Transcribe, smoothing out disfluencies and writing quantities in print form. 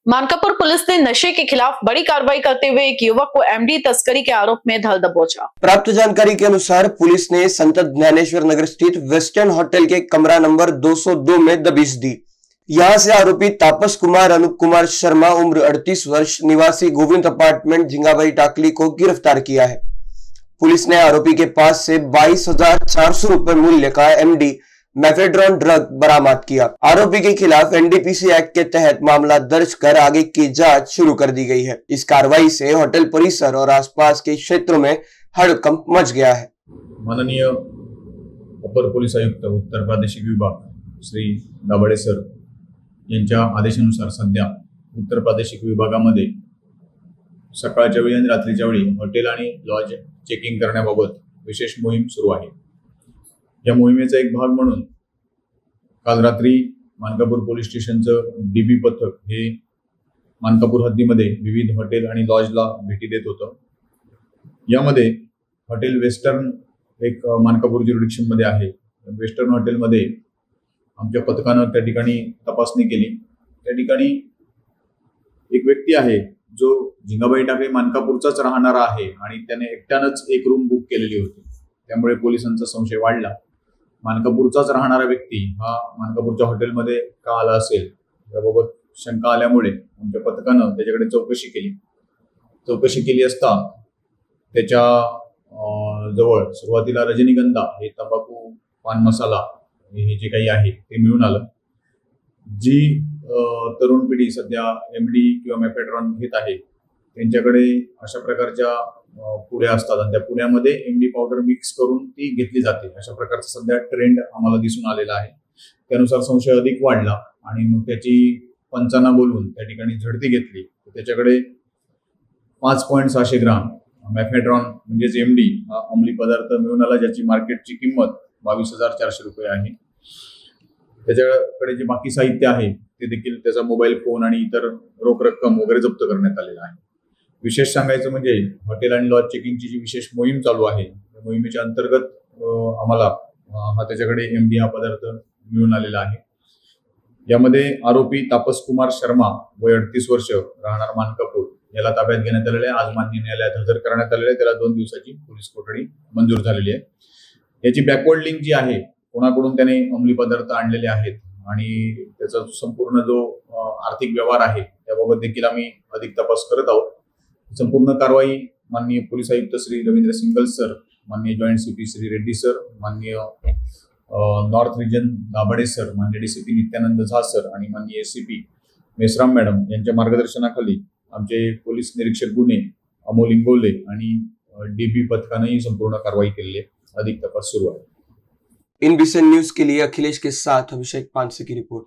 Mankapur police ने नशे के खिलाफ बड़ी कार्रवाई करते हुए एक युवक को एमडी तस्करी के आरोप में धर दबोचा। प्राप्त जानकारी के अनुसार पुलिस ने संत ज्ञानेश्वर नगर स्थित वेस्टर्न होटल के कमरा नंबर 202 में दबिश दी। यहां से आरोपी तापस कुमार अनूप कुमार शर्मा उम्र 38 वर्ष निवासी गोविंद अपार्टमेंट झिंगाबाई टाकली को गिरफ्तार किया है। पुलिस ने आरोपी के पास से 22,400 रुपए मूल्य का एमडी मेफेड्रोन ड्रग बरामद किया। आरोपी के खिलाफ एनडीपीसी एक्ट के तहत मामला दर्ज कर आगे की जांच शुरू कर दी गई है। इस कार्रवाई से होटल परिसर और आसपास के क्षेत्रों में हड़कंप मच गया है। माननीय अपर पोलीस आयुक्त उत्तर प्रादेशिक विभाग श्री दाभाडे सर यांच्या आदेशानुसार सध्या उत्तर प्रादेशिक विभागामध्ये सकाळच्या वेळी आणि रात्रीच्या वेळी हॉटेल आणि लॉज चेकिंग करण्याबाबत विशेष मोहीम सुरू आहे। या मोहिमेचा एक भाग म्हणून काल रात्री मानकापूर पोलीस स्टेशनचं डीबी पथक हे मानकापूर हद्दीमध्ये विविध हॉटेल आणि लॉजला भेटी देत होतं। यामध्ये हॉटेल वेस्टर्न एक मानकापूर ज्युरिडिक्शन मध्ये आहे। वेस्टर्न हॉटेलमध्ये आमच्या पथकानं त्या ठिकाणी तपासणी केली। त्या ठिकाणी एक व्यक्ती आहे जो झिंगाबाई टाकळी मानकापूरचाच राहणारा आहे आणि त्याने एकट्यानेच एक रूम बुक केलेली होती। त्यामुळे पोलिसांचा संशय वाढला। मानकापूरचाच राहणारा व्यक्ती हा मानकापूरच्या हॉटेलमध्ये का आला असेल याबाबत शंका आल्यामुळे आमच्या पथकानं त्याच्याकडे चौकशी केली असता त्याच्या जवळ सुरुवातीला रजनीगंधा हे तंबाखू पान मसाला हे जे काही आहे ते मिळून आलं। जी तरुण पिढी सध्या एमडी किंवा मेफेड्रॉन घेत आहे त्यांच्याकडे अशा प्रकारच्या पुड्या असतात आणि त्या पुड्यामध्ये एमडी पावडर मिक्स करून ती घेतली जाते। अशा प्रकारचा सध्या ट्रेंड आम्हाला दिसून आलेला आहे। त्यानुसार संशय अधिक वाढला आणि मग त्याची पंचांना बोलवून त्या ठिकाणी झडती घेतली। त्याच्याकडे 5.600 ग्राम मेफेड्रॉन म्हणजेच एमडी हा अंमली पदार्थ मिळून आला, ज्याची मार्केटची किंमत 22,400 रुपये आहे। त्याच्याकडे जे बाकी साहित्य आहे ते देखील त्याचा मोबाईल फोन आणि इतर रोख रक्कम वगैरे जप्त करण्यात आलेला आहे। विशेष सांगायचं म्हणजे हॉटेल आणि लॉज चेकिंगची जी विशेष मोहीम चालू आहे त्या मोहिमेच्या अंतर्गत आम्हाला हा त्याच्याकडे एमडी हा पदार्थ मिळून आलेला आहे। यामध्ये आरोपी तापस कुमार शर्मा वय 38 वर्ष राहणार मानकापूर याला ताब्यात घेण्यात आलेले आहे। आज माननीय न्यायालयात हजर करण्यात आलेले आहे। त्याला 2 दिवसाची पोलीस कोठडी मंजूर झालेली आहे। याची बॅकवर्ड लिंक जी आहे कोणाकडून त्याने अंमली पदार्थ आणलेले आहेत आणि त्याचा संपूर्ण जो आर्थिक व्यवहार आहे त्याबाबत देखील आम्ही अधिक तपास करत आहोत। संपूर्ण कारवाई माननीय पोलीस आयुक्त श्री रवींद्र सिंगल सर, माननीय joint CP Shri Reddy sir, माननीय नॉर्थ रिजन दाभाडे सर, माननीय डीसीपी नित्यानंद झा सर आणि माननीय एसीपी मेसराम मॅडम यांच्या मार्गदर्शनाखाली आमचे पोलीस निरीक्षक गुन्हे अमोल इंगोले आणि डीबी पथकाने संपूर्ण कारवाई केली आहे। अधिक तपास सुरू आहे। इन बीएसएन न्यूज के लिए अखिलेश के साथ अभिषेक पानसे की रिपोर्ट।